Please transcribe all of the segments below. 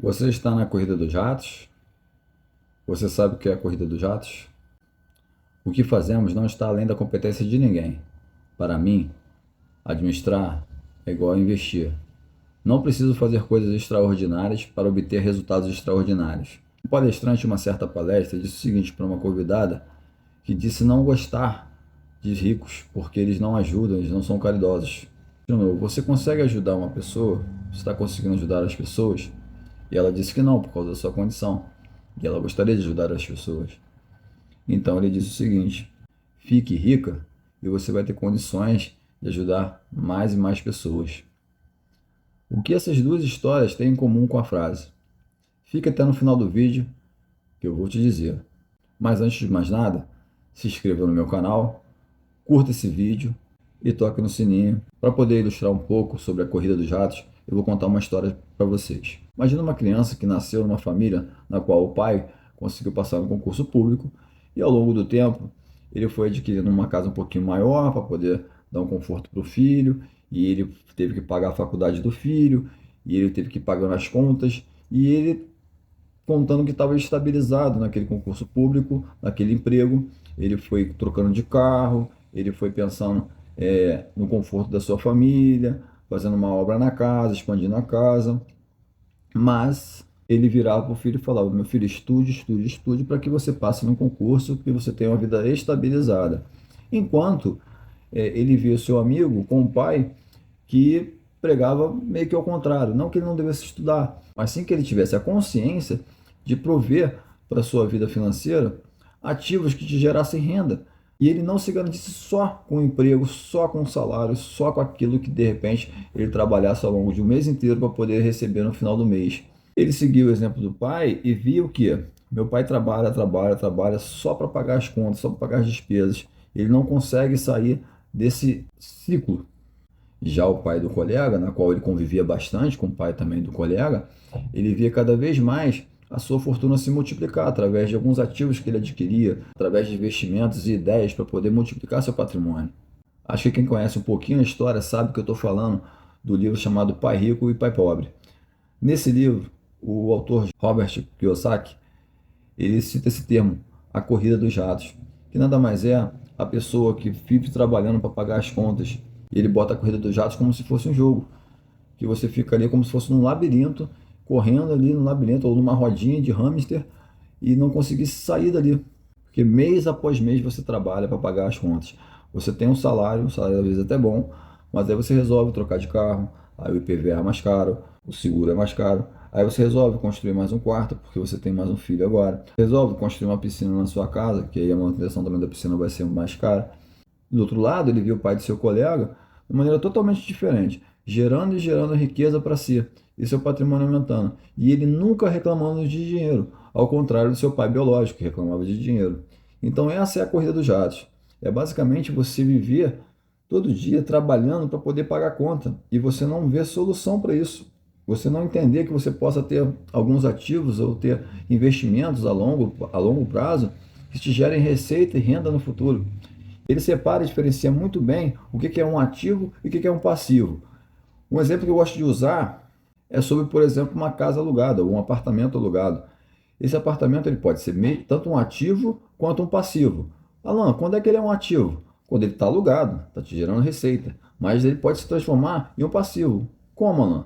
Você está na corrida dos ratos? Você sabe o que é a corrida dos ratos? O que fazemos não está além da competência de ninguém. Para mim, administrar é igual a investir. Não preciso fazer coisas extraordinárias para obter resultados extraordinários. Um palestrante em uma certa palestra disse o seguinte para uma convidada que disse não gostar de ricos porque eles não ajudam, eles não são caridosos. De novo, você consegue ajudar uma pessoa? Você está conseguindo ajudar as pessoas? E ela disse que não, por causa da sua condição. E ela gostaria de ajudar as pessoas. Então ele disse o seguinte: fique rica e você vai ter condições de ajudar mais e mais pessoas. O que essas duas histórias têm em comum com a frase? Fique até no final do vídeo que eu vou te dizer. Mas antes de mais nada, se inscreva no meu canal, curta esse vídeo e toque no sininho. Para poder ilustrar um pouco sobre a corrida dos ratos, eu vou contar uma história para vocês. Imagina uma criança que nasceu numa família na qual o pai conseguiu passar no concurso público e ao longo do tempo ele foi adquirindo uma casa um pouquinho maior para poder dar um conforto para o filho, e ele teve que pagar a faculdade do filho, e ele teve que pagar as contas, e ele contando que estava estabilizado naquele concurso público, naquele emprego, ele foi trocando de carro, ele foi pensando no conforto da sua família, fazendo uma obra na casa, expandindo a casa, mas ele virava para o filho e falava: meu filho, estude, estude, estude para que você passe no concurso, que você tenha uma vida estabilizada. Enquanto ele via o seu amigo com o pai que pregava meio que ao contrário, não que ele não devesse estudar, mas sim que ele tivesse a consciência de prover para a sua vida financeira ativos que te gerassem renda. E ele não se garantisse só com o emprego, só com o salário, só com aquilo que de repente ele trabalhasse ao longo de um mês inteiro para poder receber no final do mês. Ele seguiu o exemplo do pai e via o que? Meu pai trabalha, trabalha, trabalha só para pagar as contas, só para pagar as despesas. Ele não consegue sair desse ciclo. Já o pai do colega, na qual ele convivia bastante com o pai também do colega, ele via cada vez mais a sua fortuna se multiplicar através de alguns ativos que ele adquiria, através de investimentos e ideias para poder multiplicar seu patrimônio. Acho que quem conhece um pouquinho a história sabe que eu estou falando do livro chamado Pai Rico e Pai Pobre. Nesse livro, o autor Robert Kiyosaki, ele cita esse termo, a corrida dos ratos, que nada mais é a pessoa que vive trabalhando para pagar as contas. E ele bota a corrida dos ratos como se fosse um jogo, que você fica ali como se fosse num labirinto, correndo ali no labirinto ou numa rodinha de hamster e não conseguisse sair dali. Porque mês após mês você trabalha para pagar as contas. Você tem um salário às vezes até bom, mas aí você resolve trocar de carro, aí o IPVA é mais caro, o seguro é mais caro, aí você resolve construir mais um quarto, porque você tem mais um filho agora. Resolve construir uma piscina na sua casa, que aí a manutenção também da piscina vai ser mais cara. Do outro lado, ele viu o pai do seu colega de maneira totalmente diferente, gerando e gerando riqueza para si, e seu patrimônio aumentando. E ele nunca reclamando de dinheiro, ao contrário do seu pai biológico, que reclamava de dinheiro. Então essa é a corrida dos ratos. É basicamente você viver todo dia trabalhando para poder pagar a conta, e você não vê solução para isso. Você não entender que você possa ter alguns ativos ou ter investimentos a longo prazo que te gerem receita e renda no futuro. Ele separa e diferencia muito bem o que é um ativo e o que é um passivo. Um exemplo que eu gosto de usar é sobre, por exemplo, uma casa alugada ou um apartamento alugado. Esse apartamento ele pode ser tanto um ativo quanto um passivo. Alan, quando é que ele é um ativo? Quando ele está alugado, está te gerando receita. Mas ele pode se transformar em um passivo. Como, Alan?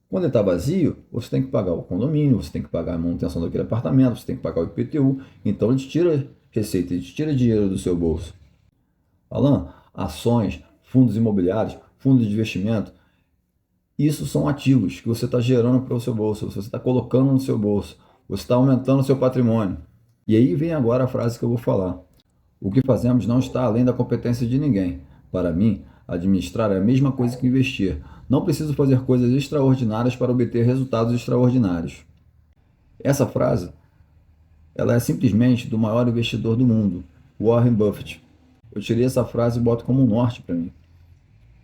Quando ele está vazio, você tem que pagar o condomínio, você tem que pagar a manutenção daquele apartamento, você tem que pagar o IPTU. Então ele te tira receita, ele te tira dinheiro do seu bolso. Alan, ações, fundos imobiliários, fundos de investimento, isso são ativos que você está gerando para o seu bolso, você está colocando no seu bolso, você está aumentando o seu patrimônio. E aí vem agora a frase que eu vou falar. O que fazemos não está além da competência de ninguém. Para mim, administrar é a mesma coisa que investir. Não preciso fazer coisas extraordinárias para obter resultados extraordinários. Essa frase, ela é simplesmente do maior investidor do mundo, Warren Buffett. Eu tirei essa frase e boto como um norte para mim.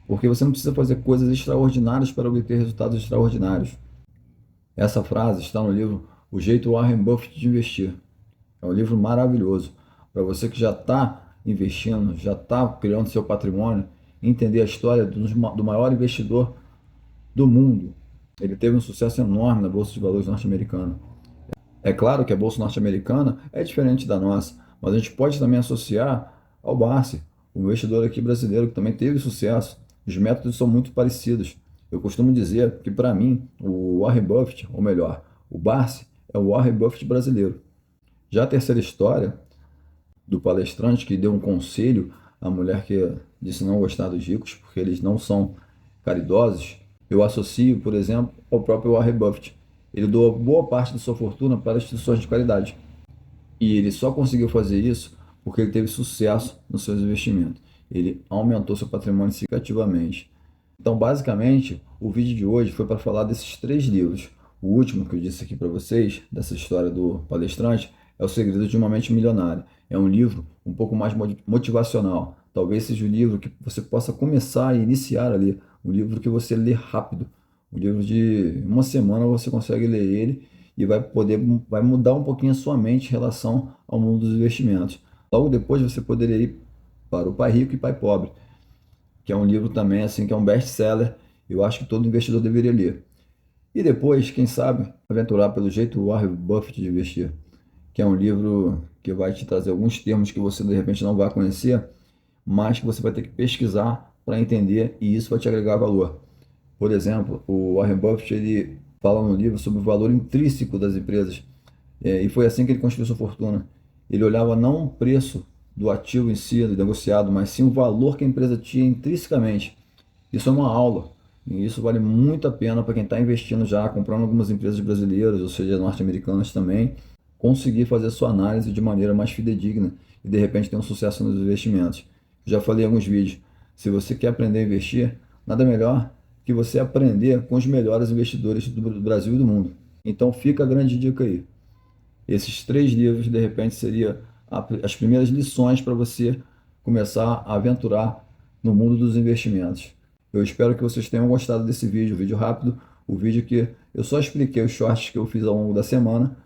Porque você não precisa fazer coisas extraordinárias para obter resultados extraordinários. Essa frase está no livro O Jeito Warren Buffett de Investir. É um livro maravilhoso para você que já está investindo, já está criando seu patrimônio, entender a história do maior investidor do mundo. Ele teve um sucesso enorme na Bolsa de Valores norte-americana. É claro que a Bolsa norte-americana é diferente da nossa, mas a gente pode também associar ao Barsi, o investidor aqui brasileiro que também teve sucesso. Os métodos são muito parecidos. Eu costumo dizer que, para mim, o Warren Buffett, ou melhor, o Barsi, é o Warren Buffett brasileiro. Já a terceira história do palestrante que deu um conselho à mulher que disse não gostar dos ricos porque eles não são caridosos, eu associo, por exemplo, ao próprio Warren Buffett. Ele doa boa parte da sua fortuna para instituições de caridade. E ele só conseguiu fazer isso porque ele teve sucesso nos seus investimentos. Ele aumentou seu patrimônio significativamente. Então, basicamente, o vídeo de hoje foi para falar desses três livros. O último que eu disse aqui para vocês, dessa história do palestrante, é O Segredo de uma Mente Milionária. É um livro um pouco mais motivacional. Talvez seja um livro que você possa começar e iniciar a ler. Um livro que você lê rápido. Um livro de uma semana você consegue ler ele e vai mudar um pouquinho a sua mente em relação ao mundo dos investimentos. Logo depois você poderia ir para o Pai Rico e Pai Pobre, que é um livro também assim que é um best-seller. Eu acho que todo investidor deveria ler. E depois, quem sabe, aventurar pelo jeito Warren Buffett de investir, que é um livro que vai te trazer alguns termos que você de repente não vai conhecer, mas que você vai ter que pesquisar para entender e isso vai te agregar valor. Por exemplo, o Warren Buffett ele fala no livro sobre o valor intrínseco das empresas. E foi assim que ele construiu sua fortuna. Ele olhava não o preço do ativo em si, do negociado, mas sim o valor que a empresa tinha intrinsecamente. Isso é uma aula. E isso vale muito a pena para quem está investindo já, comprando algumas empresas brasileiras, ou seja, norte-americanas também, conseguir fazer a sua análise de maneira mais fidedigna e de repente ter um sucesso nos investimentos. Já falei em alguns vídeos. Se você quer aprender a investir, nada melhor que você aprender com os melhores investidores do Brasil e do mundo. Então fica a grande dica aí. Esses três livros, de repente, seriam as primeiras lições para você começar a aventurar no mundo dos investimentos. Eu espero que vocês tenham gostado desse vídeo rápido, o vídeo que eu só expliquei os shorts que eu fiz ao longo da semana.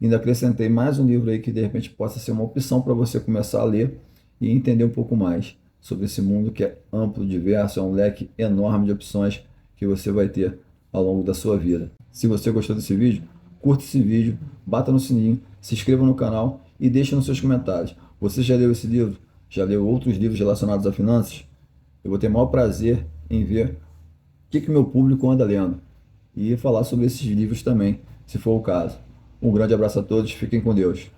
Ainda acrescentei mais um livro aí que de repente possa ser uma opção para você começar a ler e entender um pouco mais sobre esse mundo que é amplo, diverso, é um leque enorme de opções que você vai ter ao longo da sua vida. Se você gostou desse vídeo, curta esse vídeo, bata no sininho, se inscreva no canal e deixe nos seus comentários. Você já leu esse livro? Já leu outros livros relacionados a finanças? Eu vou ter o maior prazer em ver o que meu público anda lendo e falar sobre esses livros também, se for o caso. Um grande abraço a todos, fiquem com Deus.